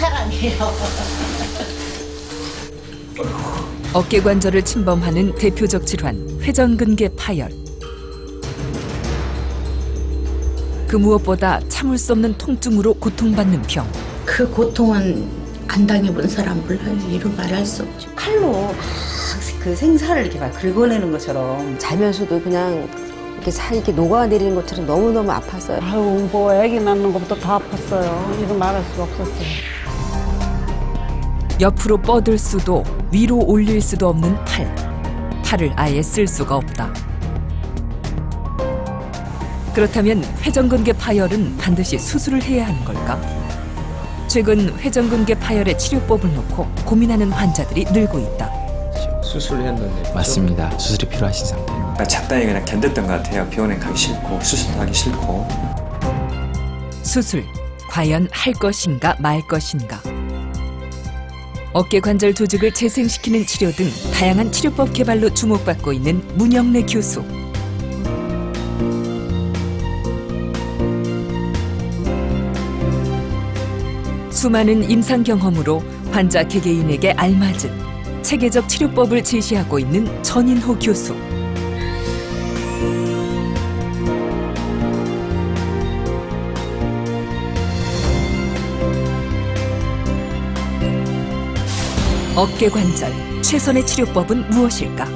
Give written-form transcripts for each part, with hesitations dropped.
사랑해요. 어깨 관절을 침범하는 대표적 질환, 회전근개 파열. 그 무엇보다 참을 수 없는 통증으로 고통받는 병. 그 고통은 안 당해본 사람 몰라요. 이루 말할 수 없죠. 칼로 막 그 생사를 이렇게 막 긁어내는 것처럼 자면서도 그냥 이렇게 녹아내리는 것처럼 너무너무 아팠어요. 아유, 뭐 애기 낳는 것부터 다 아팠어요. 이거 말할 수가 없었어요. 옆으로 뻗을 수도 위로 올릴 수도 없는 팔. 팔을 아예 쓸 수가 없다. 그렇다면 회전근개 파열은 반드시 수술을 해야 하는 걸까? 최근 회전근개 파열의 치료법을 놓고 고민하는 환자들이 늘고 있다. 수술을 했는데 맞습니다. 수술이 필요하신 상태입니다. 잡다이 그냥 견뎠던 것 같아요. 병원에 가기 싫고 수술도 하기 싫고. 수술, 과연 할 것인가 말 것인가? 어깨 관절 조직을 재생시키는 치료 등 다양한 치료법 개발로 주목받고 있는 문영래 교수. 수많은 임상 경험으로 환자 개개인에게 알맞은 체계적 치료법을 제시하고 있는 전인호 교수. 어깨 관절 최선의 치료법은 무엇일까?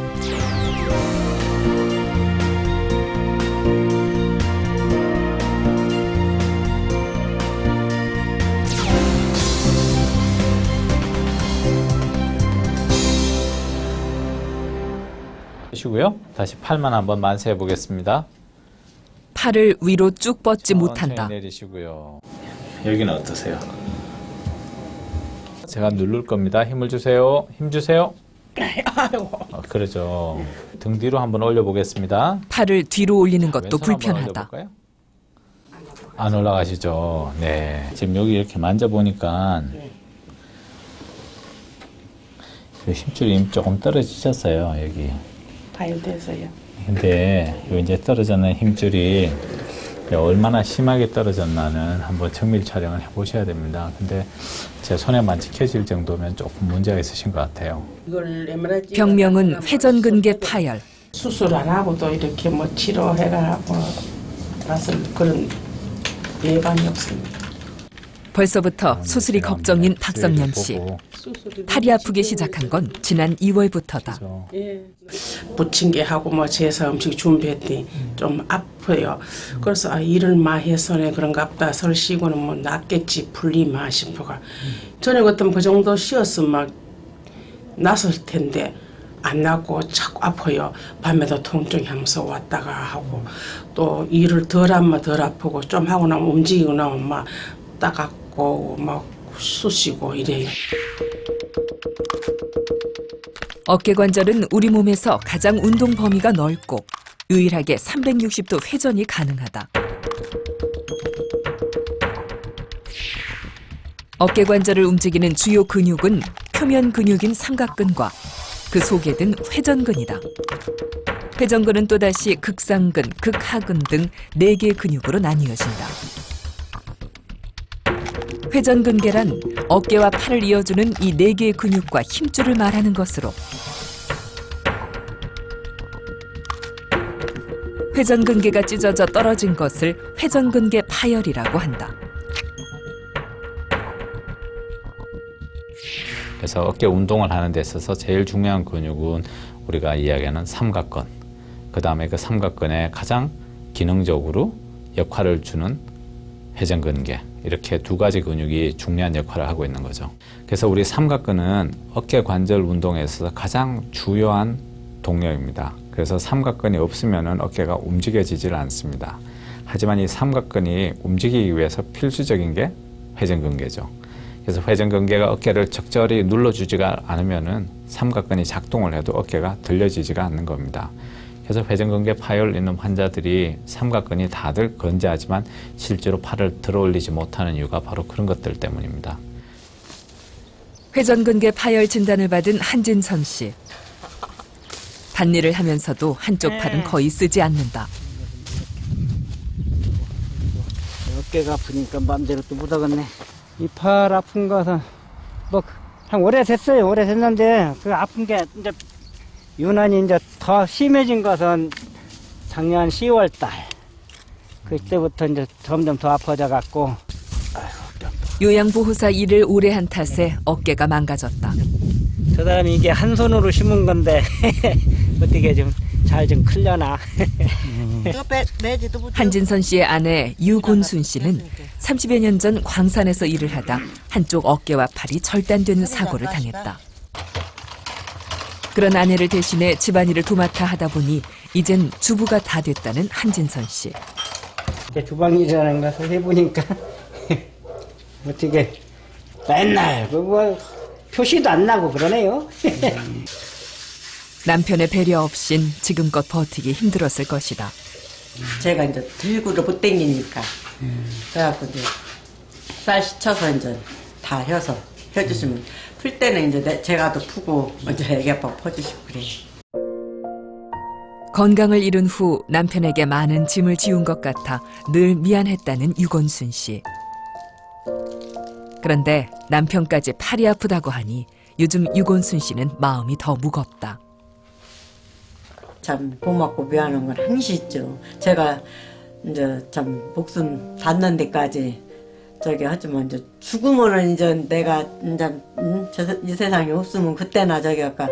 시고요. 다시 팔만 한번 만세해 보겠습니다. 팔을 위로 쭉 뻗지 못한다. 내리시고요. 여기는 어떠세요? 제가 누를 겁니다. 힘을 주세요. 힘 주세요. 그러죠. 등 뒤로 한번 올려 보겠습니다. 팔을 뒤로 올리는 것도 불편하다. 안 올라가시죠. 네. 지금 여기 이렇게 만져보니까 힘줄이 조금 떨어지셨어요. 여기. 파열돼서요. 근데 이제 떨어졌는 힘줄이 얼마나 심하게 떨어졌나는 한번 정밀 촬영을 해보셔야 됩니다. 근데 제 손에만 지켜질 정도면 조금 문제가 있으신 것 같아요. 병명은 회전근개 파열. 수술 안 하고도 이렇게 뭐 치료해가고 나서 그런 예방이 없습니다. 벌써부터 수술이 걱정인 박성년 씨. 팔이 아프기 시작한 건 지난 2월부터다. 부침개 하고 뭐 제사 음식 준비했더니 좀 아파요. 그래서 일을 많이 해서는 그런가 보다 설 쉬고는 뭐 낫겠지 풀리마 싶어가. 전에 같으면 그 정도 쉬었으면 막 났을 텐데 안 낫고 자꾸 아파요. 밤에도 통증이 하면서 왔다가 하고 또 일을 덜 하면 덜 아프고 좀 하고 나면 움직이고 나면 막 따갑고 막 쑤시고 이래요. 어깨 관절은 우리 몸에서 가장 운동 범위가 넓고 유일하게 360도 회전이 가능하다. 어깨 관절을 움직이는 주요 근육은 표면 근육인 삼각근과 그 속에 든 회전근이다. 회전근은 또다시 극상근, 극하근 등 4개의 근육으로 나뉘어진다. 회전근개란 어깨와 팔을 이어주는 이 4개의 근육과 힘줄을 말하는 것으로 회전근개가 찢어져 떨어진 것을 회전근개 파열이라고 한다. 그래서 어깨 운동을 하는 데 있어서 제일 중요한 근육은 우리가 이야기하는 삼각근. 그 다음에 그 삼각근에 가장 기능적으로 역할을 주는 회전근개. 이렇게 2가지 근육이 중요한 역할을 하고 있는 거죠. 그래서 우리 삼각근은 어깨 관절 운동에 있어서 가장 주요한 동력입니다. 그래서 삼각근이 없으면 어깨가 움직여지질 않습니다. 하지만 이 삼각근이 움직이기 위해서 필수적인 게 회전근개죠. 그래서 회전근개가 어깨를 적절히 눌러주지가 않으면 삼각근이 작동을 해도 어깨가 들려지지가 않는 겁니다. 그래서 회전근개 파열 있는 환자들이 삼각근이 다들 건재하지만 실제로 팔을 들어 올리지 못하는 이유가 바로 그런 것들 때문입니다. 회전근개 파열 진단을 받은 한진선 씨. 밭일을 하면서도 한쪽 팔은 거의 쓰지 않는다. 어깨가 아프니까 마음대로 또 못하겠네. 이 팔 아픈 것은 뭐 한 오래됐어요. 오래됐는데 그 아픈 게 이제 유난히 이제 더 심해진 것은 작년 10월 달 그때부터 이제 점점 더 아파져 갖고 요양보호사 일을 오래 한 탓에 어깨가 망가졌다. 저 사람이 이게 한 손으로 심은 건데 어떻게 좀 잘 좀 클려나. 한진선 씨의 아내 유곤순 씨는 30여 년 전 광산에서 일을 하다 한쪽 어깨와 팔이 절단되는 사고를 당했다. 그런 아내를 대신해 집안일을 도맡아 하다 보니 이젠 주부가 다 됐다는 한진선 씨. 주방일이라는 것을 해보니까 어떻게 맨날 뭐 표시도 안 나고 그러네요. 남편의 배려 없인 지금껏 버티기 힘들었을 것이다. 제가 이제 들고를 못 당기니까 그래갖고 이제 쌀 씻혀서 이제 다 해주시면 풀 때는 이제 제가 더 푸고 먼저 애기 아빠 퍼주시고 그래요. 건강을 잃은 후 남편에게 많은 짐을 지운 것 같아 늘 미안했다는 유곤순 씨. 그런데 남편까지 팔이 아프다고 하니 요즘 유곤순 씨는 마음이 더 무겁다. 참 고맙고 미안한 건 항시 있죠. 제가 이제 참 목숨 닿는 데까지 저기 하지만 이제 죽으면은 이제 내가 이제 이 세상에 없으면 그때나 저기 아까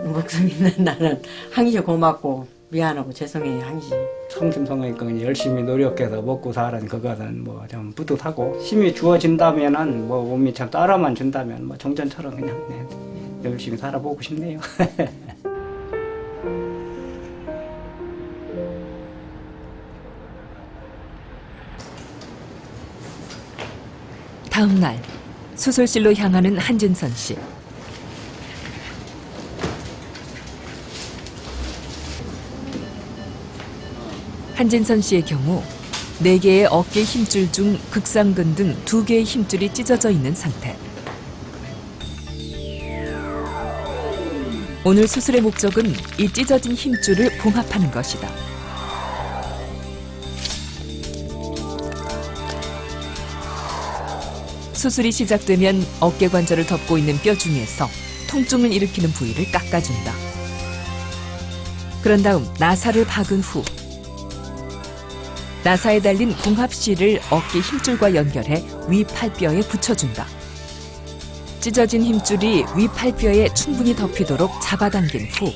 목숨 있는 날은 항시 고맙고 미안하고 죄송해요 항시. 성심성의껏 열심히 노력해서 먹고 사는 그것은 뭐 좀 뿌듯하고 힘이 주어진다면은 뭐 몸이 참 따라만 준다면 뭐 정전처럼 그냥 열심히 살아보고 싶네요. 다음 날 수술실로 향하는 한진선 씨. 한진선 씨의 경우 4개의 어깨 힘줄 중 극상근 등 2개의 힘줄이 찢어져 있는 상태. 오늘 수술의 목적은 이 찢어진 힘줄을 봉합하는 것이다. 수술이 시작되면 어깨 관절을 덮고 있는 뼈 중에서 통증을 일으키는 부위를 깎아준다. 그런 다음 나사를 박은 후 나사에 달린 봉합실을 어깨 힘줄과 연결해 위 팔뼈에 붙여준다. 찢어진 힘줄이 위 팔뼈에 충분히 덮이도록 잡아당긴 후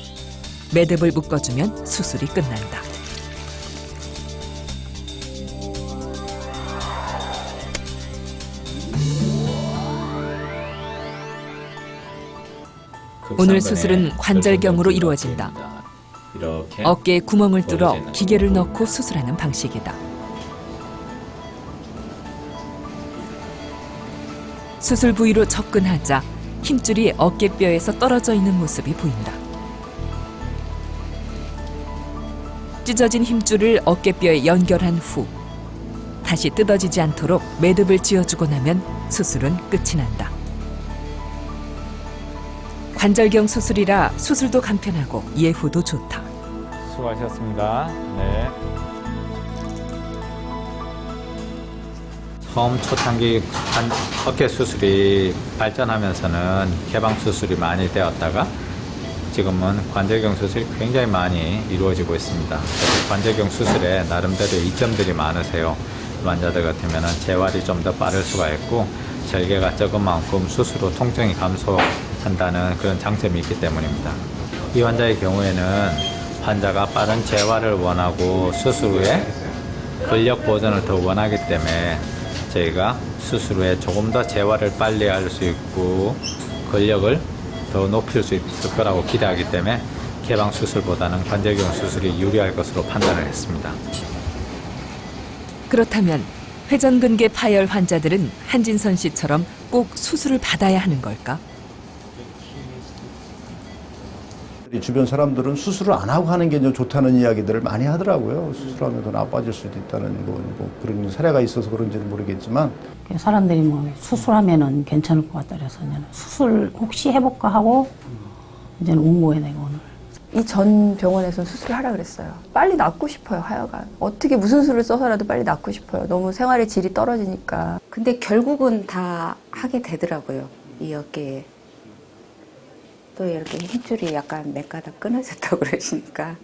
매듭을 묶어주면 수술이 끝난다. 오늘 수술은 관절경으로 이루어진다. 이렇게 어깨에 구멍을 뚫어 기계를 넣고 수술하는 방식이다. 수술 부위로 접근하자 힘줄이 어깨뼈에서 떨어져 있는 모습이 보인다. 찢어진 힘줄을 어깨뼈에 연결한 후 다시 뜯어지지 않도록 매듭을 지어주고 나면 수술은 끝이 난다. 관절경 수술이라 수술도 간편하고 예후도 좋다. 수고하셨습니다. 네. 처음 초창기 어깨 수술이 발전하면서는 개방 수술이 많이 되었다가 지금은 관절경 수술이 굉장히 많이 이루어지고 있습니다. 관절경 수술에 나름대로 이점들이 많으세요. 환자들 같으면 재활이 좀 더 빠를 수가 있고 절개가 적은 만큼 수술 후 통증이 감소한다는 그런 장점이 있기 때문입니다. 이 환자의 경우에는 환자가 빠른 재활을 원하고 수술 후에 근력 보존을 더 원하기 때문에 저희가 수술 후에 조금 더 재활을 빨리 할 수 있고 근력을 더 높일 수 있을 거라고 기대하기 때문에 개방 수술보다는 관절경 수술이 유리할 것으로 판단을 했습니다. 그렇다면 회전근개 파열 환자들은 한진선 씨처럼 꼭 수술을 받아야 하는 걸까? 주변 사람들은 수술을 안 하고 하는 게 좋다는 이야기들을 많이 하더라고요. 수술하면 더 나빠질 수도 있다는 뭐 그런 사례가 있어서 그런지는 모르겠지만 사람들이 뭐 수술하면은 괜찮을 것 같다 그래서 수술 혹시 해볼까 하고 이제는 온 거예요, 내가 오늘. 이 전 병원에서 수술을 하라 그랬어요. 빨리 낫고 싶어요, 하여간. 어떻게 무슨 수를 써서라도 빨리 낫고 싶어요. 너무 생활의 질이 떨어지니까. 근데 결국은 다 하게 되더라고요. 이 어깨에. 또 이렇게 힘줄이 약간 몇 가닥 끊어졌다고 그러시니까.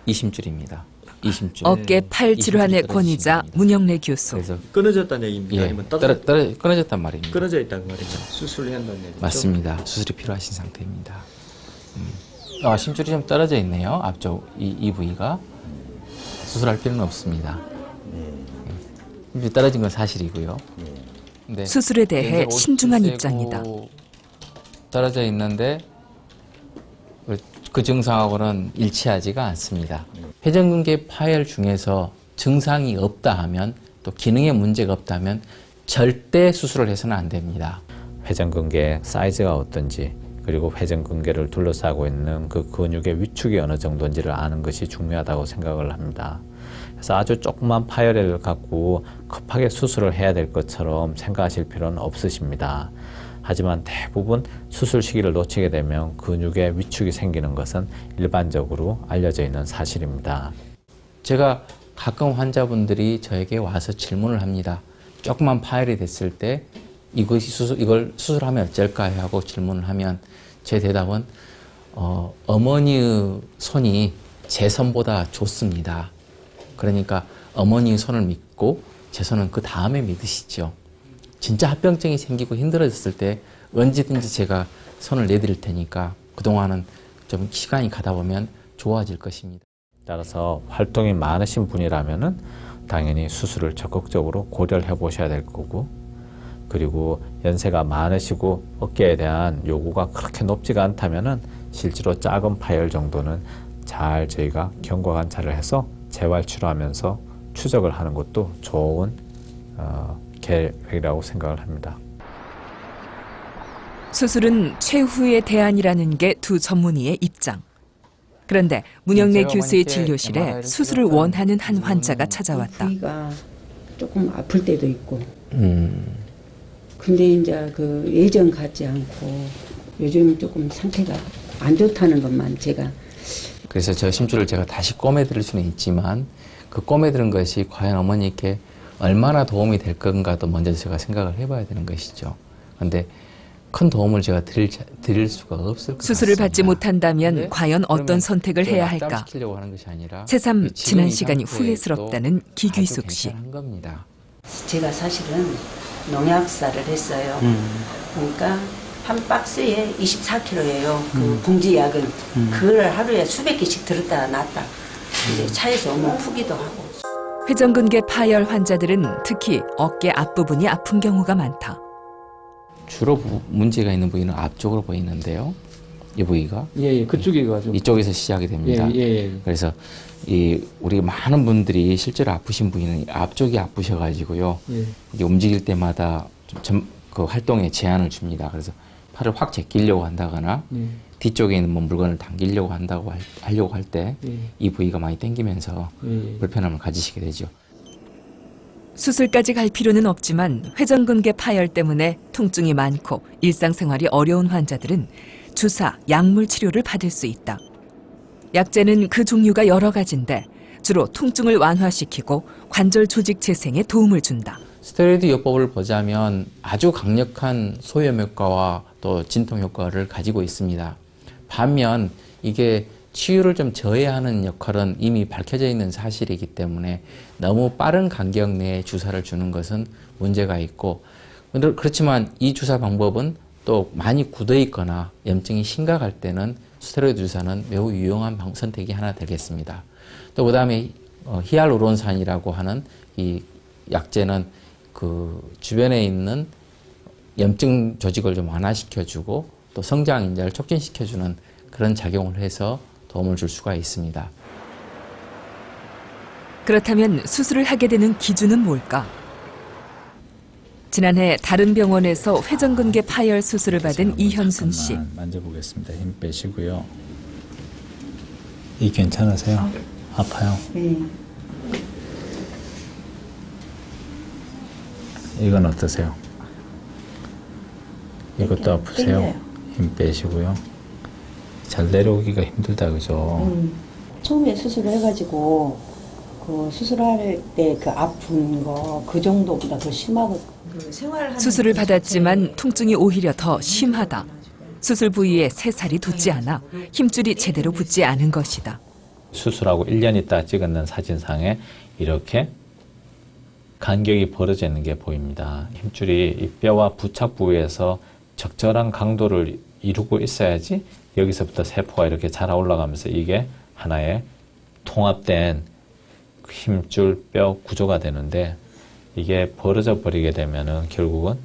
이심줄입니다. 이심줄. 어깨 팔 질환의 권위자 문영래 교수. 그래서 끊어졌다는 얘기입니까? 예, 아니면 끊어졌단 말입니다. 끊어져 있다는 말이죠. 수술을 한다는 얘기죠. 맞습니다. 수술이 필요하신 상태입니다. 심줄이 좀 떨어져 있네요. 앞쪽 이 부위가. 수술할 필요는 없습니다. 힘줄이 떨어진 건 사실이고요. 근데 수술에 대해 연세가 신중한 57세고 입장이다. 떨어져 있는데 그 증상하고는 일치하지가 않습니다. 회전근개 파열 중에서 증상이 없다 하면 또 기능에 문제가 없다면 절대 수술을 해서는 안 됩니다. 회전근개 사이즈가 어떤지 그리고 회전근개를 둘러싸고 있는 그 근육의 위축이 어느 정도인지를 아는 것이 중요하다고 생각을 합니다. 그래서 아주 조그만 파열을 갖고 급하게 수술을 해야 될 것처럼 생각하실 필요는 없으십니다. 하지만 대부분 수술 시기를 놓치게 되면 근육에 위축이 생기는 것은 일반적으로 알려져 있는 사실입니다. 제가 가끔 환자분들이 저에게 와서 질문을 합니다. 조그만 파열이 됐을 때 이걸 수술하면 어쩔까요? 하고 질문을 하면 제 대답은 어머니의 손이 제 손보다 좋습니다. 그러니까 어머니의 손을 믿고 제 손은 그 다음에 믿으시죠. 진짜 합병증이 생기고 힘들어졌을 때 언제든지 제가 손을 내드릴 테니까 그동안은 좀 시간이 가다 보면 좋아질 것입니다. 따라서 활동이 많으신 분이라면은 당연히 수술을 적극적으로 고려를 해보셔야 될 거고, 그리고 연세가 많으시고 어깨에 대한 요구가 그렇게 높지가 않다면은 실제로 작은 파열 정도는 잘 저희가 경과 관찰을 해서 재활 치료하면서 추적을 하는 것도 좋은 계획이라고 생각을 합니다. 수술은 최후의 대안이라는 게 두 전문의의 입장. 그런데 문영래 교수의 진료실에 수술을 원하는 한 환자가 찾아왔다. 부위가 조금 아플 때도 있고. 근데 이제 그 예전 같지 않고 요즘 조금 상태가 안 좋다는 것만 제가. 그래서 저 심줄을 제가 다시 꼬매드릴 수는 있지만 그 꼬매드는 것이 과연 어머니께 얼마나 도움이 될 건가도 먼저 제가 생각을 해봐야 되는 것이죠. 그런데 큰 도움을 제가 드릴 수가 없을 것 수술을 같습니다. 받지 못한다면 과연 어떤 선택을 해야 할까? 하는 것이 아니라 새삼 지난 시간이 상태에 후회스럽다는 기귀숙 씨. 한 겁니다. 제가 사실은 농약사를 했어요. 그러니까 한 박스에 24kg예요. 그 봉지약은. 그걸 하루에 수백 개씩 들었다 놨다. 이제 차에서 오면 푸기도 하고. 회전근개 파열 환자들은 특히 어깨 앞부분이 아픈 경우가 많다. 주로 문제가 있는 부위는 앞쪽으로 보이는데요. 이 부위가 그쪽에 가지고 이쪽에서 시작이 됩니다. 그래서 우리 많은 분들이 실제로 아프신 부위는 앞쪽이 아프셔가지고요. 이게 움직일 때마다 그 활동에 제한을 줍니다. 그래서 팔을 확 제끼려고 한다거나 뒤쪽에 있는 물건을 당기려고 하려고 할 때 이 부위가 많이 당기면서 불편함을 가지시게 되죠. 수술까지 갈 필요는 없지만 회전근개 파열 때문에 통증이 많고 일상생활이 어려운 환자들은 주사, 약물 치료를 받을 수 있다. 약제는 그 종류가 여러 가지인데 주로 통증을 완화시키고 관절 조직 재생에 도움을 준다. 스테로이드 요법을 보자면 아주 강력한 소염 효과와 또 진통 효과를 가지고 있습니다. 반면 이게 치유를 좀 저해하는 역할은 이미 밝혀져 있는 사실이기 때문에 너무 빠른 간격 내에 주사를 주는 것은 문제가 있고, 그렇지만 이 주사 방법은 또 많이 굳어 있거나 염증이 심각할 때는 스테로이드 주사는 매우 유용한 선택이 하나 되겠습니다. 또 그다음에 히알루론산이라고 하는 이 약제는 그 주변에 있는 염증 조직을 좀 완화시켜주고 또 성장 인자를 촉진시켜주는 그런 작용을 해서 도움을 줄 수가 있습니다. 그렇다면 수술을 하게 되는 기준은 뭘까? 지난해 다른 병원에서 회전근개 파열 수술을 받은 이현순 씨. 만져보겠습니다. 힘 빼시고요. 이 괜찮으세요? 아파요? 네. 이건 어떠세요? 이것도 아프세요? 땡겨요. 힘 빼시고요. 잘 내려오기가 힘들다 그죠? 처음에 수술을 해가지고 그 수술할 때 그 아픈 거 그 정도보다 더 심하거든요. 수술을 받았지만 통증이 오히려 더 심하다. 수술 부위에 새살이 돋지 않아 힘줄이 제대로 붙지 않은 것이다. 수술하고 1년 있다 찍었는 사진상에 이렇게 간격이 벌어져 있는 게 보입니다. 힘줄이 이 뼈와 부착 부위에서 적절한 강도를 이루고 있어야지 여기서부터 세포가 이렇게 자라 올라가면서 이게 하나의 통합된 힘줄 뼈 구조가 되는데 이게 벌어져 버리게 되면은 결국은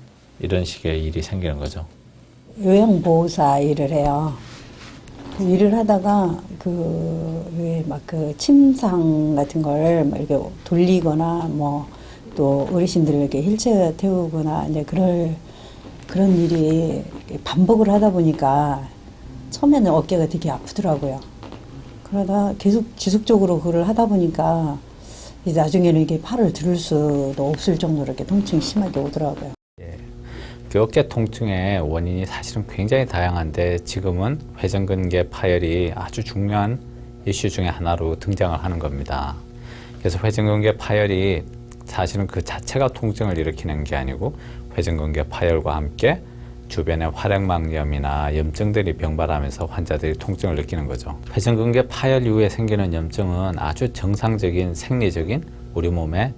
이런 식의 일이 생기는 거죠. 요양보호사 일을 해요. 그 일을 하다가 그 침상 같은 걸 막 이렇게 돌리거나 뭐 또 어르신들을 이렇게 휠체어 태우거나 이제 그런 일이 반복을 하다 보니까 처음에는 어깨가 되게 아프더라고요. 그러다 계속 지속적으로 그걸 하다 보니까 이제 나중에는 이게 팔을 들을 수도 없을 정도로 이렇게 통증이 심하게 오더라고요. 그 어깨 통증의 원인이 사실은 굉장히 다양한데 지금은 회전근개 파열이 아주 중요한 이슈 중에 하나로 등장을 하는 겁니다. 그래서 회전근개 파열이 사실은 그 자체가 통증을 일으키는 게 아니고 회전근개 파열과 함께 주변에 활액막염이나 염증들이 병발하면서 환자들이 통증을 느끼는 거죠. 회전근개 파열 이후에 생기는 염증은 아주 정상적인 생리적인 우리 몸의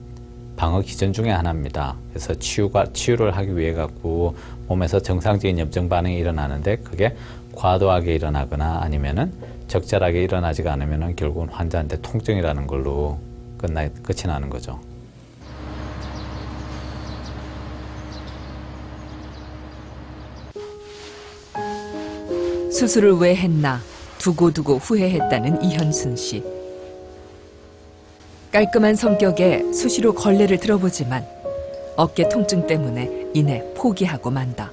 방어 기전 중에 하나입니다. 그래서 치유를 하기 위해 갖고 몸에서 정상적인 염증 반응이 일어나는데 그게 과도하게 일어나거나 아니면은 적절하게 일어나지가 않으면은 결국은 환자한테 통증이라는 걸로 끝이 나는 거죠. 수술을 왜 했나 두고두고 후회했다는 이현순 씨. 깔끔한 성격에 수시로 걸레를 들어보지만 어깨 통증 때문에 이내 포기하고 만다.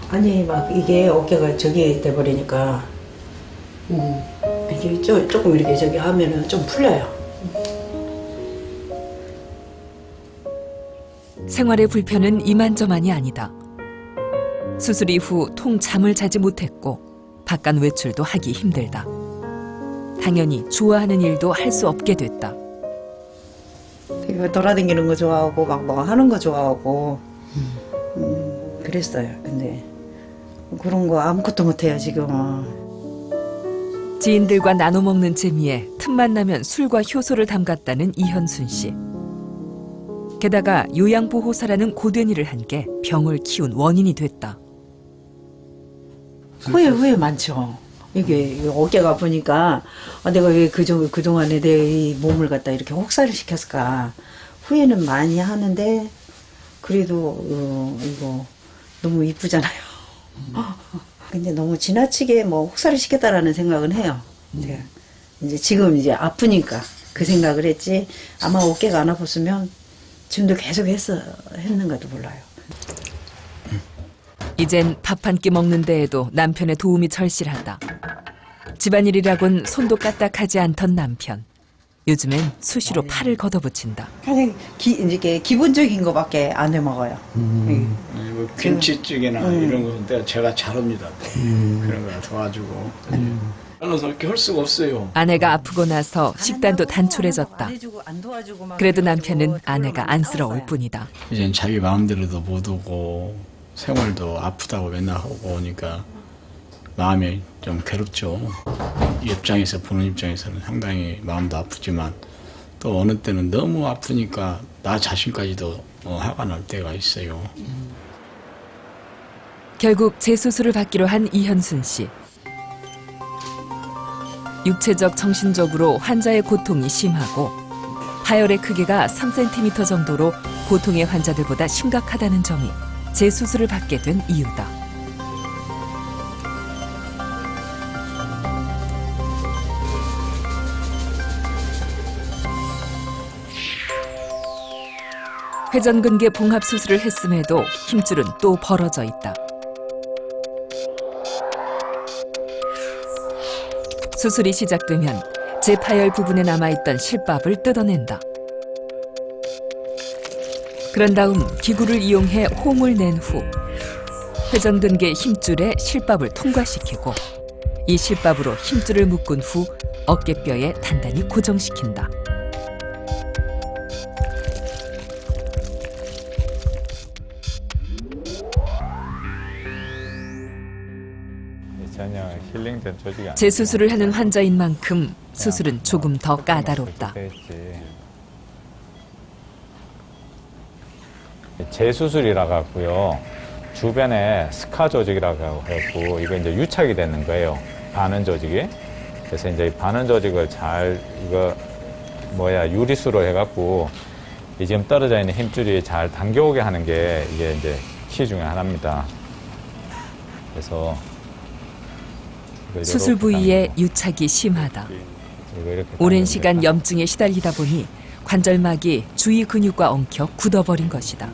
아니 막 이게 어깨가 저기 돼버리니까 이게 조금 이렇게 저기 하면은 좀 풀려요. 생활의 불편은 이만저만이 아니다. 수술 이후 통잠을 자지 못했고 바깥 외출도 하기 힘들다. 당연히 좋아하는 일도 할 수 없게 됐다. 되게 돌아다니는 거 좋아하고 막 뭐 하는 거 좋아하고 그랬어요. 근데 그런 거 아무것도 못해요 지금은. 지인들과 나눠 먹는 재미에 틈만 나면 술과 효소를 담갔다는 이현순 씨. 게다가 요양보호사라는 고된 일을 한 게 병을 키운 원인이 됐다. 후회 많죠. 이게 어깨가 아프니까 내가 왜 그동안에 내 이 몸을 갖다 이렇게 혹사를 시켰을까. 후회는 많이 하는데 그래도 이거 너무 이쁘잖아요. 근데 너무 지나치게 뭐 혹사를 시켰다라는 생각은 해요. 제가 이제 지금 이제 아프니까 그 생각을 했지. 아마 어깨가 안 아팠으면 지금도 계속 했는가도 몰라요. 이젠 밥 한 끼 먹는 데에도 남편의 도움이 절실하다. 집안일이라곤 손도 까딱하지 않던 남편. 요즘엔 수시로 팔을 걷어붙인다. 가장 이제 기본적인 거밖에 안 해 먹어요. 뭐 김치찌개나 이런 거 제가 잘합니다. 그런 거 도와주고. 저는 그렇게 할 수가 없어요. 아내가 아프고 나서 식단도 단촐해졌다. 그래도 남편은 아내가 안쓰러울 뿐이다. 이젠 자기 마음대로도 못 오고 생활도 아프다고 맨날 하고 오니까 마음이 좀 괴롭죠. 입장에서 보는 입장에서는 상당히 마음도 아프지만 또 어느 때는 너무 아프니까 나 자신까지도 화가 날 때가 있어요. 결국 재수술을 받기로 한 이현순 씨. 육체적, 정신적으로 환자의 고통이 심하고 파열의 크기가 3cm 정도로 보통의 환자들보다 심각하다는 점이 재수술을 받게 된 이유다. 회전근개 봉합수술을 했음에도 힘줄은 또 벌어져 있다. 수술이 시작되면 재파열 부분에 남아있던 실밥을 뜯어낸다. 그런 다음 기구를 이용해 홈을 낸 후 회전근개 힘줄에 실밥을 통과시키고 이 실밥으로 힘줄을 묶은 후 어깨뼈에 단단히 고정시킨다. 전혀 힐링된 조직이 아니에요. 재수술을 하는 환자인 만큼 수술은 조금 더 까다롭다. 재수술이라 갖고요. 주변에 스카 조직이라고 해갖고 이거 이제 유착이 되는 거예요. 반응 조직이. 그래서 이제 이 반응 조직을 잘 유리수로 해갖고 이 지금 떨어져 있는 힘줄이 잘 당겨오게 하는 게 이게 이제 키 중에 하나입니다. 그래서 수술 부위에 유착이 심하다. 오랜 시간 염증에 시달리다 보니 관절막이 주위 근육과 엉켜 굳어버린 것이다.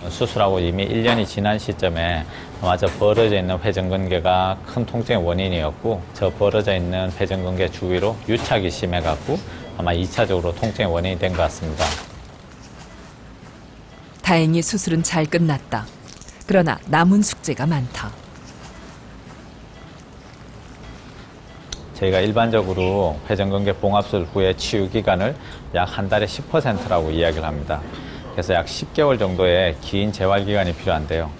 수술하고 이미 1년이 지난 시점에 마저 벌어져 있는 회전근개가 큰 통증의 원인이었고 저 벌어져 있는 회전근개 주위로 유착이 심해갖고 아마 2차적으로 통증의 원인이 된 것 같습니다. 다행히 수술은 잘 끝났다. 그러나 남은 숙제가 많다. 저희가 일반적으로 회전근개 봉합술 후에 치유 기간을 약 한 달에 10%라고 이야기를 합니다. 그래서 약 10개월 정도의 긴 재활 기간이 필요한데요.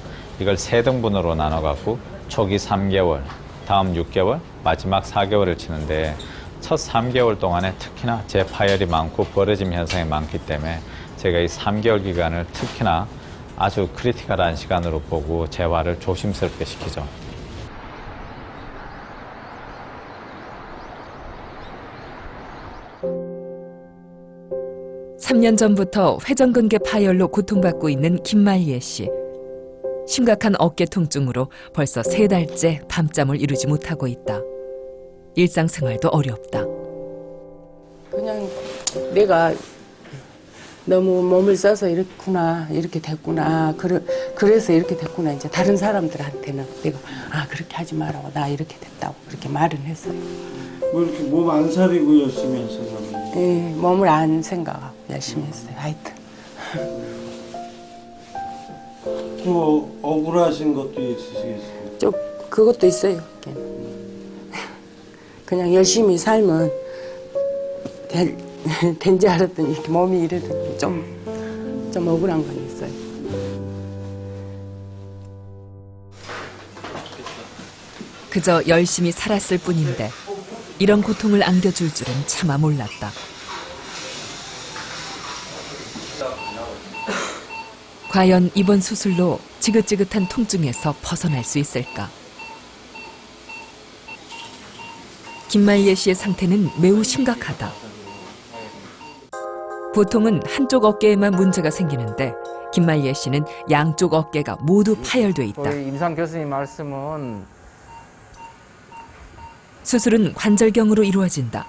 이걸 3등분으로 나눠갖고 초기 3개월, 다음 6개월, 마지막 4개월을 치는데 첫 3개월 동안에 특히나 재파열이 많고 벌어짐 현상이 많기 때문에 제가 이 3개월 기간을 특히나 아주 크리티컬한 시간으로 보고 재활을 조심스럽게 시키죠. 삼 년 전부터 회전근개 파열로 고통받고 있는 김말예 씨. 심각한 어깨 통증으로 벌써 3달째 밤잠을 이루지 못하고 있다. 일상생활도 어렵다. 그냥 내가 너무 몸을 써서 이렇게 됐구나. 그래서 이렇게 됐구나. 이제 다른 사람들한테는 내가 그렇게 하지 말라고 나 이렇게 됐다고 그렇게 말은 했어요. 뭐 이렇게 몸 안 사리고 열심히 하셔서. 네, 몸을 안 생각하고 열심히 했어요. 하여튼. 뭐 억울하신 것도 있으시겠어요? 좀 그것도 있어요. 그냥 열심히 살면 된지 알았더니 이렇게 몸이 이래도 좀 억울한 건 있어요. 그저 열심히 살았을 뿐인데 이런 고통을 안겨줄 줄은 차마 몰랐다. 과연 이번 수술로 지긋지긋한 통증에서 벗어날 수 있을까? 김말예 씨의 상태는 매우 심각하다. 보통은 한쪽 어깨에만 문제가 생기는데 김말예 씨는 양쪽 어깨가 모두 파열돼 있다. 임상 교수님 말씀은 수술은 관절경으로 이루어진다.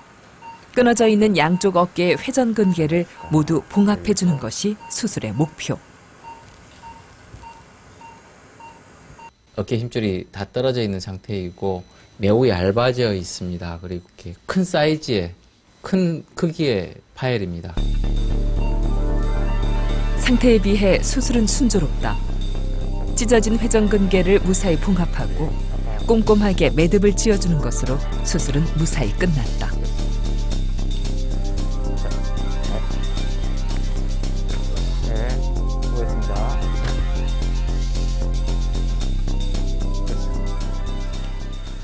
끊어져 있는 양쪽 어깨의 회전근개를 모두 봉합해주는 것이 수술의 목표. 어깨 힘줄이 다 떨어져 있는 상태이고 매우 얇아져 있습니다. 그리고 이렇게 큰 사이즈의 큰 크기의 파열입니다. 상태에 비해 수술은 순조롭다. 찢어진 회전근개를 무사히 봉합하고 꼼꼼하게 매듭을 지어주는 것으로 수술은 무사히 끝났다. 네, 수고했습니다.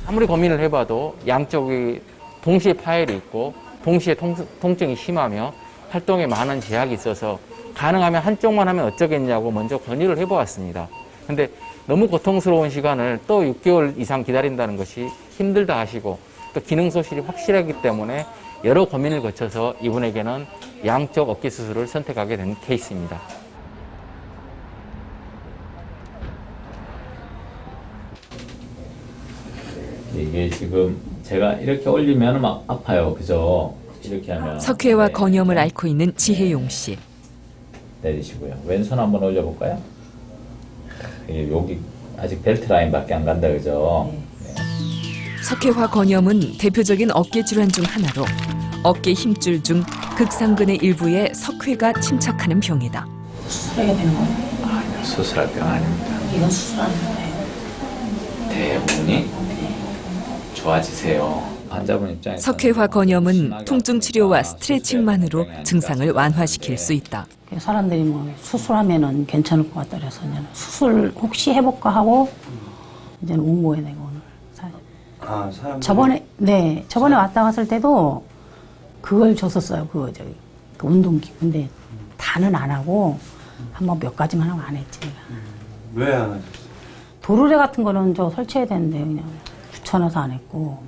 아무리 고민을 해봐도 양쪽이 동시에 파열이 있고 동시에 통증이 심하며 활동에 많은 제약이 있어서 가능하면 한쪽만 하면 어쩌겠냐고 먼저 권유를 해보았습니다. 근데 너무 고통스러운 시간을 또 6개월 이상 기다린다는 것이 힘들다 하시고 또 기능 소실이 확실하기 때문에 여러 고민을 거쳐서 이분에게는 양쪽 어깨 수술을 선택하게 된 케이스입니다. 이게 지금 제가 이렇게 올리면 막 아파요. 그죠? 이렇게 하면. 석회와 건염을 앓고 있는 지혜용 씨. 내리시고요. 왼손 한번 올려볼까요? 여기 아직 벨트 라인밖에 안 간다. 그죠? 네. 석회화 건염은 대표적인 어깨 질환 중 하나로 어깨 힘줄 중 극상근의 일부에 석회가 침착하는 병이다. 수술해야 되는 거예요? 아니요, 수술할 병 아닙니다. 이건 수술하는 거예요. 대부분이 좋아지세요. 환자분 입장에서 석회화 건염은 통증 치료와 스트레칭만으로 증상을 완화시킬 수 있다. 사람들이 뭐 수술하면은 괜찮을 것 같다 그래서 이제 수술 혹시 해볼까 하고 이제 온 거예요, 내가 오늘. 사실. 저번에 왔다 갔을 때도 그걸 줬었어요. 그 운동기. 근데 다는 안 하고 한번 몇 가지만 하고 안 했지. 왜 안 하셨어요? 도르래 같은 거는 저 설치해야 되는데 그냥 귀찮아서 안 했고.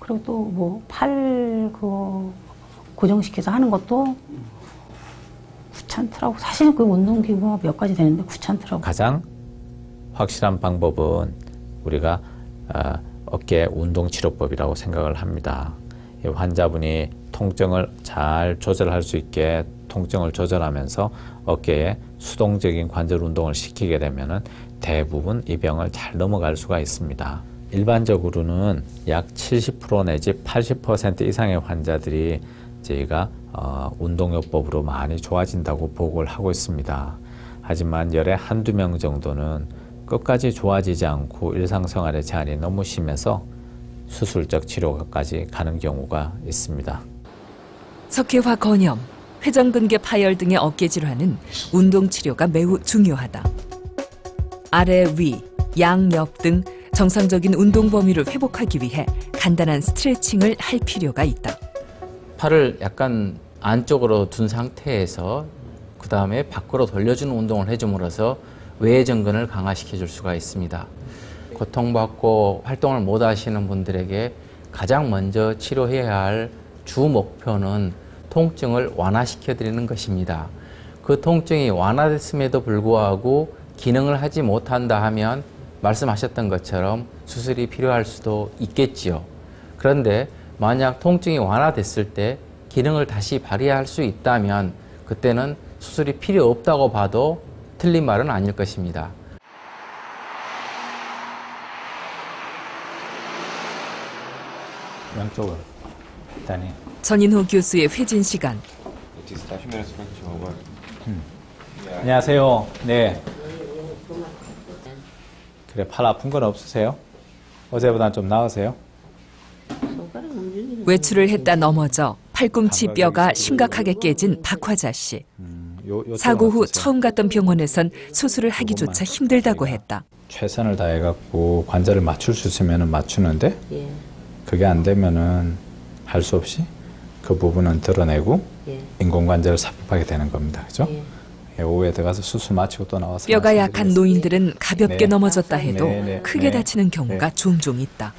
그리고 또 뭐 팔 그거 고정시켜서 하는 것도 귀찮더라고. 사실 그 운동기구가 몇 가지 되는데 귀찮더라고. 가장 확실한 방법은 우리가 어깨 운동치료법이라고 생각을 합니다. 이 환자분이 통증을 잘 조절할 수 있게 통증을 조절하면서 어깨에 수동적인 관절 운동을 시키게 되면 대부분 이 병을 잘 넘어갈 수가 있습니다. 일반적으로는 약 70% 내지 80% 이상의 환자들이 저희가 운동요법으로 많이 좋아진다고 보고를 하고 있습니다. 하지만 열에 한두 명 정도는 끝까지 좋아지지 않고 일상생활에 제한이 너무 심해서 수술적 치료까지 가는 경우가 있습니다. 석회화 건염, 회전근개 파열 등의 어깨 질환은 운동 치료가 매우 중요하다. 아래, 위, 양, 옆 등 정상적인 운동 범위를 회복하기 위해 간단한 스트레칭을 할 필요가 있다. 팔을 약간 안쪽으로 둔 상태에서 그 다음에 밖으로 돌려주는 운동을 해줌으로써 외전근을 강화시켜 줄 수가 있습니다. 고통받고 활동을 못 하시는 분들에게 가장 먼저 치료해야 할 주 목표는 통증을 완화시켜 드리는 것입니다. 그 통증이 완화됐음에도 불구하고 기능을 하지 못한다 하면 말씀하셨던 것처럼 수술이 필요할 수도 있겠지요. 그런데 만약 통증이 완화됐을 때 기능을 다시 발휘할 수 있다면 그때는 수술이 필요 없다고 봐도 틀린 말은 아닐 것입니다. 양쪽을 일단은 전인호 교수의 회진 시간. 안녕하세요. 네. 그래, 팔 아픈 건 없으세요? 어제보다 좀 나으세요? 외출을 했다 넘어져 팔꿈치 뼈가 심각하게 깨진 박화자 씨. 사고 후 처음 갔던 병원에선 수술을 하기조차 힘들다고 했다. 최선을 다해갖고 관절을 맞출 수 있으면 맞추는데 그게 안 되면은 할 수 없이 그 부분은 드러내고 인공관절을 삽입하게 되는 겁니다. 그죠? 오후에 들어가서 수술 마치고 또 나와서 뼈가 약한 노인들은 가볍게 네. 넘어졌다 해도 네. 크게 네. 다치는 경우가 종종 있다.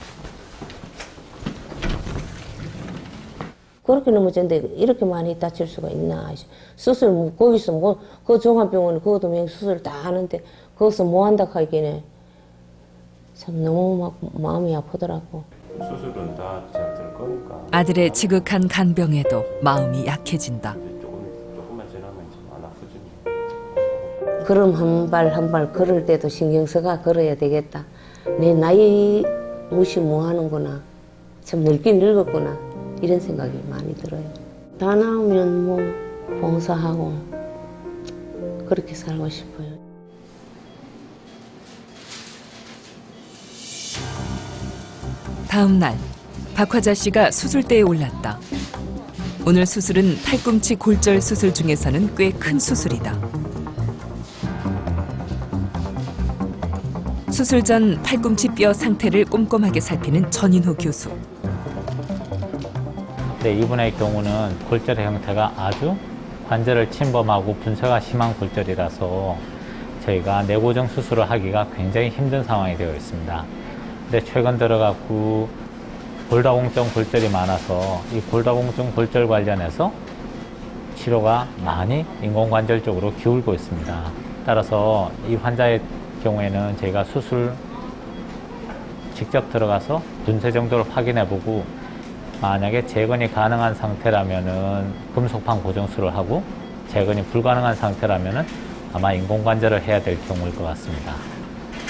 그렇게 넘어졌는데 이렇게 많이 다칠 수가 있나. 수술 거기서 그 종합병원에 그것도 명 수술 다 하는데 거기서 뭐 한다 하기에는 참 너무 막 마음이 아프더라고. 수술은 다 잘 될 거니까. 아들의 지극한 간병에도 마음이 약해진다. 조금만 지나면 안 아프지. 걸음 한 발 한 발 걸을 때도 신경 써가 걸어야 되겠다. 내 나이 무시 뭐 하는구나. 참 늙긴 늙었구나. 이런 생각이 많이 들어요. 다 나오면 뭐 봉사하고 그렇게 살고 싶어요. 다음 날 박화자 씨가 수술대에 올랐다. 오늘 수술은 팔꿈치 골절 수술 중에서는 꽤 큰 수술이다. 수술 전 팔꿈치 뼈 상태를 꼼꼼하게 살피는 전인호 교수. 네, 이분의 경우는 골절의 형태가 아주 관절을 침범하고 분쇄가 심한 골절이라서 저희가 내고정 수술을 하기가 굉장히 힘든 상황이 되어 있습니다. 근데 최근 들어갖고 골다공증 골절이 많아서 이 골다공증 골절 관련해서 치료가 많이 인공관절 쪽으로 기울고 있습니다. 따라서 이 환자의 경우에는 저희가 수술 직접 들어가서 분쇄 정도를 확인해보고 만약에 재건이 가능한 상태라면은 금속판 고정술을 하고 재건이 불가능한 상태라면은 아마 인공관절을 해야 될 경우일 것 같습니다.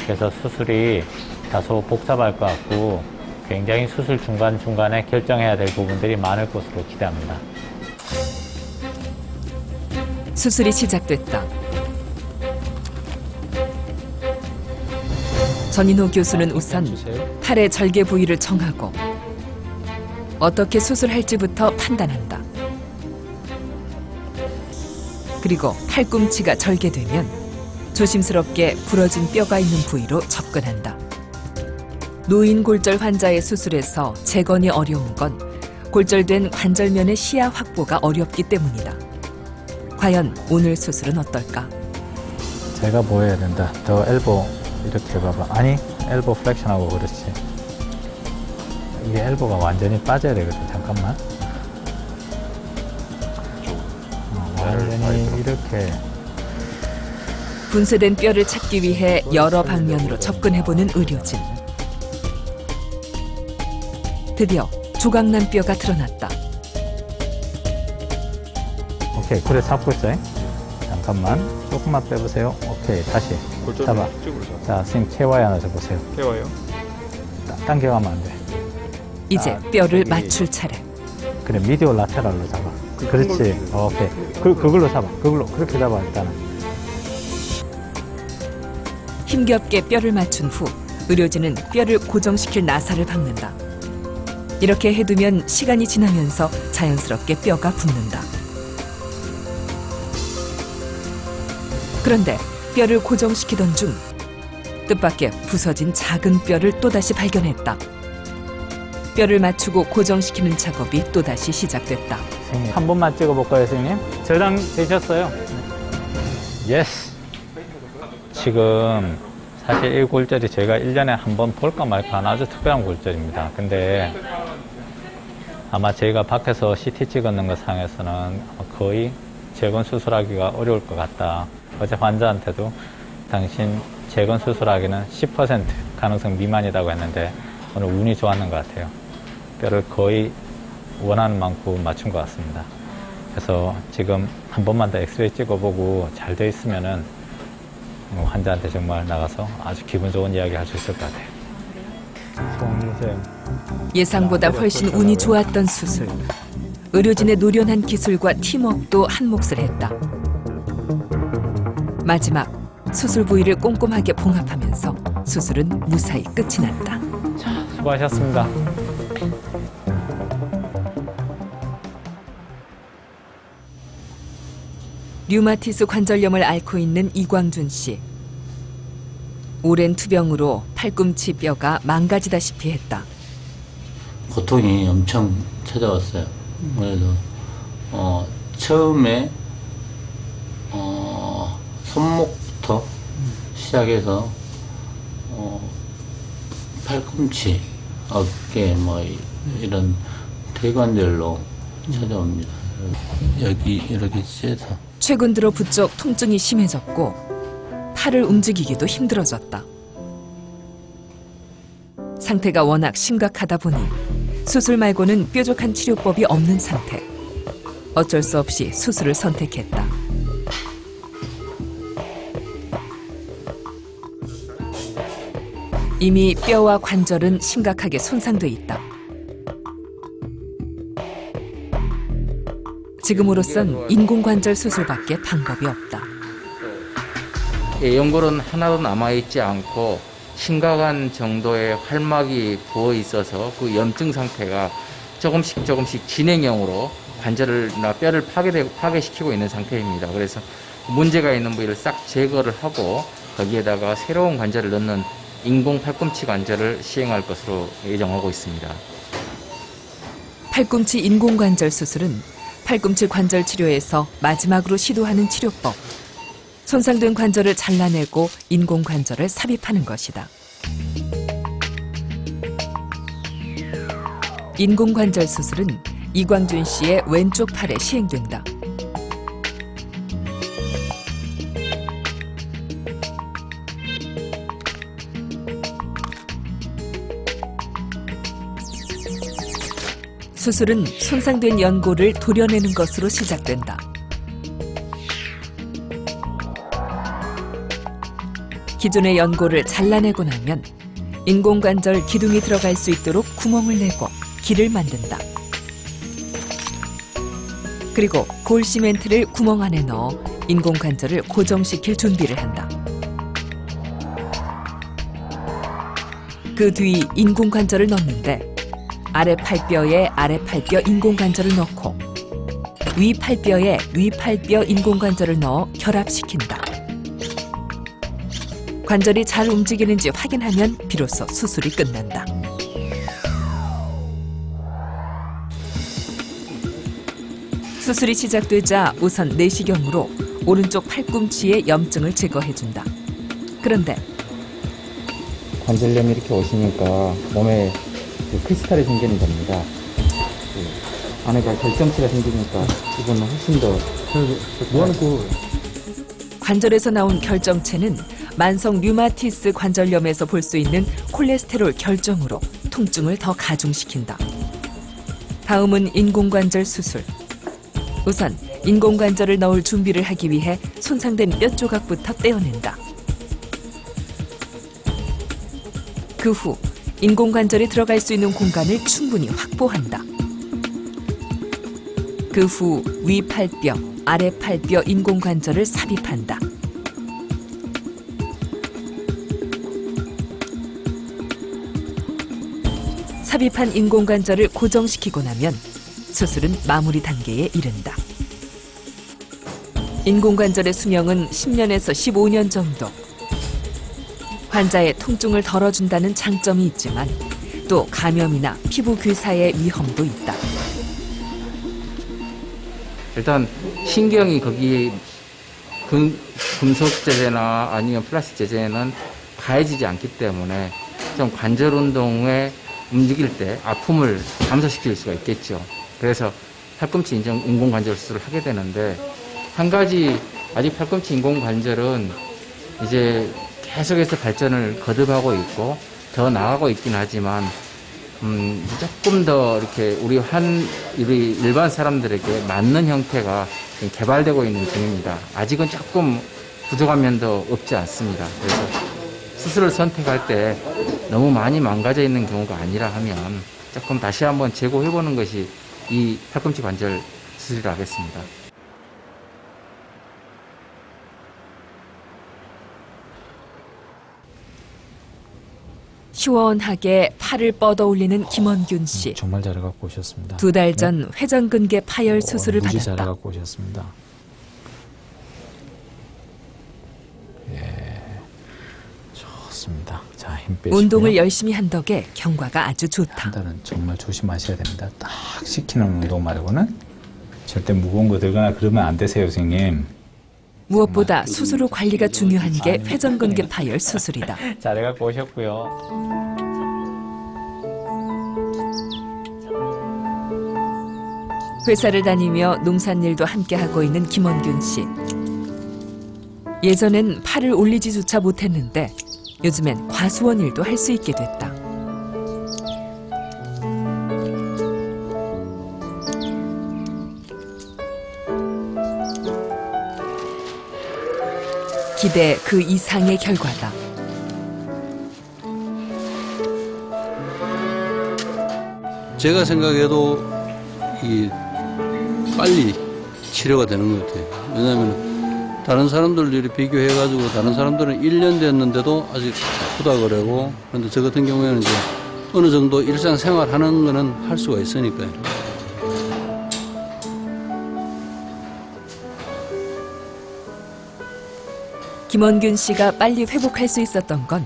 그래서 수술이 다소 복잡할 것 같고 굉장히 수술 중간중간에 결정해야 될 부분들이 많을 것으로 기대합니다. 수술이 시작됐다. 전인호 교수는 우선 팔의 절개 부위를 정하고 어떻게 수술할지부터 판단한다. 그리고 팔꿈치가 절개되면 조심스럽게 부러진 뼈가 있는 부위로 접근한다. 노인골절 환자의 수술에서 재건이 어려운 건 골절된 관절면의 시야 확보가 어렵기 때문이다. 과연 오늘 수술은 어떨까? 제가 보여야 된다. 더 엘보 이렇게 봐봐. 아니, 엘보 플렉션하고 그렇지. 이게 엘보가 완전히 빠져야 되거든. 잠깐만. 완전히 이렇게. 분쇄된 뼈를 찾기 위해 여러 방면으로 접근해보는 의료진. 드디어 조각난 뼈가 드러났다. 오케이, 그래 잡고 있어. 잠깐만, 조금만 빼보세요. 오케이, 다시 잡아. 자, 선생님 KY 하나 잡으세요. KY요? 당겨가면 안 돼. 이제 뼈를 맞출 차례. 그래, 미디오 라테랄로 잡아. 그렇지. 오케이. 그걸로 잡아. 그걸로 그렇게 잡아 일단은. 힘겹게 뼈를 맞춘 후 의료진은 뼈를 고정시킬 나사를 박는다. 이렇게 해두면 시간이 지나면서 자연스럽게 뼈가 붙는다. 그런데 뼈를 고정시키던 중 뜻밖의 부서진 작은 뼈를 또다시 발견했다. 뼈를 맞추고 고정시키는 작업이 또다시 시작됐다. 선생님, 한 번만 찍어볼까요, 선생님? 저장 되셨어요? 예스. 지금 사실 이 골절이 저희가 1년에 한 번 볼까 말까 하는 아주 특별한 골절입니다. 근데 아마 저희가 밖에서 CT 찍었는 것 상에서는 아마 거의 재건 수술하기가 어려울 것 같다. 어제 환자한테도 당신 재건 수술하기는 10% 가능성 미만이라고 했는데 오늘 운이 좋았는 것 같아요. 뼈를 거의 원하는 만큼 맞춘 것 같습니다. 그래서 지금 한 번만 더 엑스레이 찍어보고 잘 돼 있으면은 환자한테 정말 나가서 아주 기분 좋은 이야기 할 수 있을 것 같아요. 예상보다 훨씬 운이 좋았던 수술. 의료진의 노련한 기술과 팀워크도 한 몫을 했다. 마지막 수술 부위를 꼼꼼하게 봉합하면서 수술은 무사히 끝이 났다. 자, 수고하셨습니다. 류마티스 관절염을 앓고 있는 이광준 씨. 오랜 투병으로 팔꿈치 뼈가 망가지다시피 했다. 고통이 엄청 찾아왔어요. 그래서 처음에 손목부터 시작해서 팔꿈치, 어깨 뭐 이런 대관절로 찾아옵니다. 여기 이렇게 쎄서 최근 들어 부쩍 통증이 심해졌고 팔을 움직이기도 힘들어졌다. 상태가 워낙 심각하다 보니 수술 말고는 뾰족한 치료법이 없는 상태. 어쩔 수 없이 수술을 선택했다. 이미 뼈와 관절은 심각하게 손상돼 있다. 지금으로선 인공관절 수술밖에 방법이 없다. 연골은 하나도 남아있지 않고 심각한 정도의 활막이 부어 있어서 그 염증 상태가 조금씩 진행형으로 관절이나 뼈를 파괴시키고 있는 상태입니다. 그래서 문제가 있는 부위를 싹 제거를 하고 거기에다가 새로운 관절을 넣는 인공 팔꿈치 관절을 시행할 것으로 예정하고 있습니다. 팔꿈치 인공관절 수술은 팔꿈치 관절 치료에서 마지막으로 시도하는 치료법. 손상된 관절을 잘라내고 인공관절을 삽입하는 것이다. 인공관절 수술은 이광준 씨의 왼쪽 팔에 시행된다. 수술은 손상된 연골을 도려내는 것으로 시작된다. 기존의 연골을 잘라내고 나면 인공관절 기둥이 들어갈 수 있도록 구멍을 내고 길을 만든다. 그리고 골시멘트를 구멍 안에 넣어 인공관절을 고정시킬 준비를 한다. 그 뒤 인공관절을 넣는데 아래 팔뼈에 아래 팔뼈 인공관절을 넣고 위 팔뼈에 위 팔뼈 인공관절을 넣어 결합시킨다. 관절이 잘 움직이는지 확인하면 비로소 수술이 끝난다. 수술이 시작되자 우선 내시경으로 오른쪽 팔꿈치의 염증을 제거해준다. 그런데 관절염이 이렇게 오시니까 몸에 크리스탈이 생기는 겁니다. 안에가 결정체가 생기니까 이거는 훨씬 더 관절에서 나온 결정체는 만성 류마티스 관절염에서 볼 수 있는 콜레스테롤 결정으로 통증을 더 가중시킨다. 다음은 인공관절 수술. 우선 인공관절을 넣을 준비를 하기 위해 손상된 뼈 조각부터 떼어낸다. 그 후 인공관절이 들어갈 수 있는 공간을 충분히 확보한다. 그 후 위 팔뼈, 아래 팔뼈 인공관절을 삽입한다. 삽입한 인공관절을 고정시키고 나면 수술은 마무리 단계에 이른다. 인공관절의 수명은 10년에서 15년 정도. 환자의 통증을 덜어준다는 장점이 있지만 또 감염이나 피부 괴사의 위험도 있다. 일단 신경이 거기에 금속 제재나 아니면 플라스틱 제재는 가해지지 않기 때문에 좀 관절 운동에 움직일 때 아픔을 감소시킬 수가 있겠죠. 그래서 팔꿈치 인공관절 수술을 하게 되는데, 한 가지 아직 팔꿈치 인공관절은 이제 계속해서 발전을 거듭하고 있고 더 나아가고 있긴 하지만 조금 더 이렇게 우리 일반 사람들에게 맞는 형태가 개발되고 있는 중입니다. 아직은 조금 부족한 면도 없지 않습니다. 그래서 수술을 선택할 때 너무 많이 망가져 있는 경우가 아니라 하면 조금 다시 한번 재고해보는 것이 이 팔꿈치 관절 수술을 하겠습니다. 시원하게 팔을 뻗어 올리는 김원균 씨. 정말 잘해갖고 오셨습니다. 2달 전 회전근개 파열 수술을 무지 받았다. 잘해갖고 오셨습니다. 예, 좋습니다. 자, 힘 빼시고요. 운동을 열심히 한 덕에 경과가 아주 좋다. 한 달은 정말 조심하셔야 됩니다. 딱 시키는 운동 말고는 절대 무거운 거 들거나 그러면 안 되세요, 선생님. 무엇보다 수술 후 관리가 중요한 게 회전근개 파열 수술이다. 잘해갖고 오셨고요. 회사를 다니며 농산일도 함께 하고 있는 김원균 씨. 예전엔 팔을 올리지조차 못했는데 요즘엔 과수원 일도 할 수 있게 됐다. 기대 그 이상의 결과다. 제가 생각해도 빨리 치료가 되는 것 같아요. 왜냐하면 다른 사람들끼리 비교해가지고 다른 사람들은 1년 됐는데도 아직 아프다 그러고, 그런데 저 같은 경우에는 이제 어느 정도 일상생활 하는 거는 할 수가 있으니까요. 김원균 씨가 빨리 회복할 수 있었던 건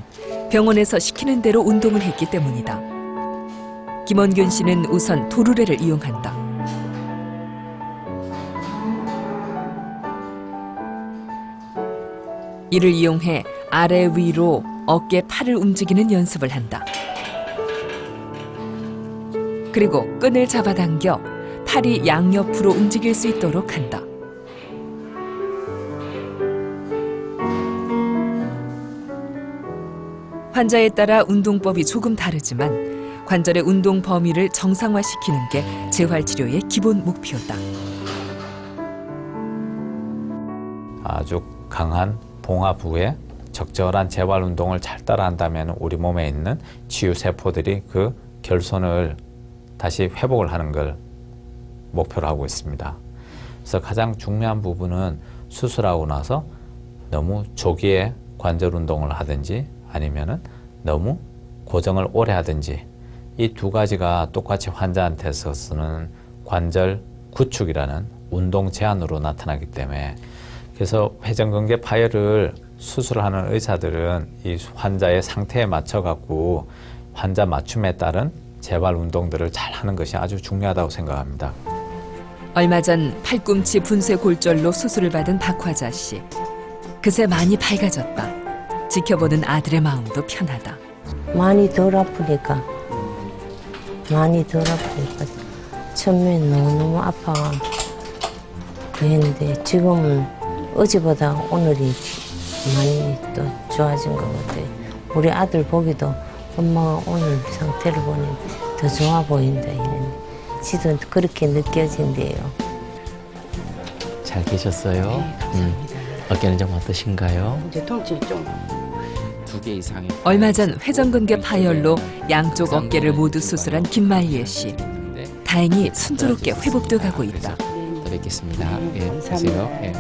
병원에서 시키는 대로 운동을 했기 때문이다. 김원균 씨는 우선 도르래를 이용한다. 이를 이용해 아래 위로 어깨 팔을 움직이는 연습을 한다. 그리고 끈을 잡아당겨 팔이 양옆으로 움직일 수 있도록 한다. 환자에 따라 운동법이 조금 다르지만 관절의 운동 범위를 정상화시키는 게 재활치료의 기본 목표다. 아주 강한 봉합 후에 적절한 재활 운동을 잘 따라한다면 우리 몸에 있는 치유 세포들이 그 결손을 다시 회복을 하는 걸 목표로 하고 있습니다. 그래서 가장 중요한 부분은 수술하고 나서 너무 조기에 관절 운동을 하든지 아니면은 너무 고정을 오래 하든지 이 두 가지가 똑같이 환자한테 있어서는 관절 구축이라는 운동 제한으로 나타나기 때문에 그래서 회전근개 파열을 수술하는 의사들은 이 환자의 상태에 맞춰 갖고 환자 맞춤에 따른 재발 운동들을 잘 하는 것이 아주 중요하다고 생각합니다. 얼마 전 팔꿈치 분쇄 골절로 수술을 받은 박화자 씨. 그새 많이 밝아졌다. 지켜보는 아들의 마음도 편하다. 많이 덜 아프니까 처음에 너무너무 아파가 그랬는데 지금은 어제보다 오늘이 많이 또 좋아진 것 같아요. 우리 아들 보기도 엄마가 오늘 상태를 보니 더 좋아 보인다 이랬는데 지도 그렇게 느껴진대요. 잘 계셨어요? 네, 감사합니다. 어깨는 좀 어떠신가요? 이제 통증이 좀 2개 이상의 얼마 전 회전근개 파열로 양쪽 어깨를 모두 수술한 김말예 씨. 다행히 순조롭게 회복돼 가고 있다. 또 뵙겠습니다. 예, 감사합니다. 예.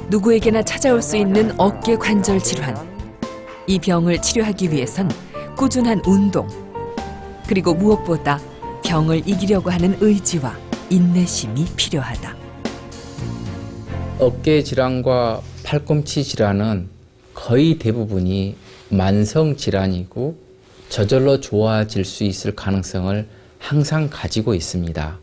누구에게나 찾아올 수 있는 어깨 관절 질환. 이 병을 치료하기 위해선 꾸준한 운동, 그리고 무엇보다 병을 이기려고 하는 의지와 인내심이 필요하다. 어깨 질환과 팔꿈치 질환은 거의 대부분이 만성 질환이고 저절로 좋아질 수 있을 가능성을 항상 가지고 있습니다.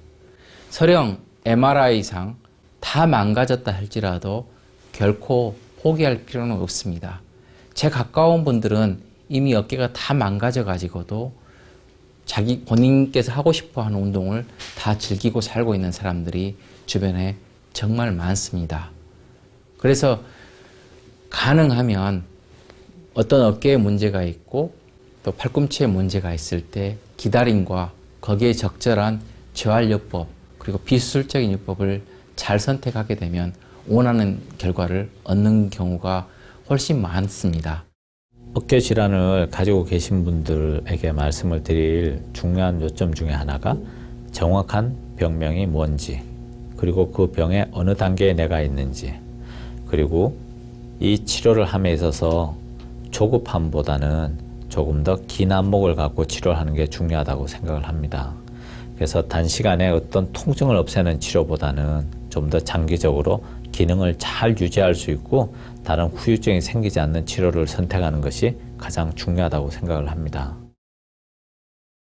설령 MRI상 다 망가졌다 할지라도 결코 포기할 필요는 없습니다. 제 가까운 분들은 이미 어깨가 다 망가져 가지고도 자기 본인께서 하고 싶어 하는 운동을 다 즐기고 살고 있는 사람들이 주변에 정말 많습니다. 그래서 가능하면 어떤 어깨에 문제가 있고 또 팔꿈치에 문제가 있을 때 기다림과 거기에 적절한 재활요법 그리고 비수술적인 요법을 잘 선택하게 되면 원하는 결과를 얻는 경우가 훨씬 많습니다. 어깨 질환을 가지고 계신 분들에게 말씀을 드릴 중요한 요점 중에 하나가 정확한 병명이 뭔지, 그리고 그 병의 어느 단계에 내가 있는지, 그리고 이 치료를 함에 있어서 조급함보다는 조금 더 긴 안목을 갖고 치료를 하는 게 중요하다고 생각을 합니다. 그래서 단시간에 어떤 통증을 없애는 치료보다는 좀 더 장기적으로 기능을 잘 유지할 수 있고 다른 후유증이 생기지 않는 치료를 선택하는 것이 가장 중요하다고 생각을 합니다.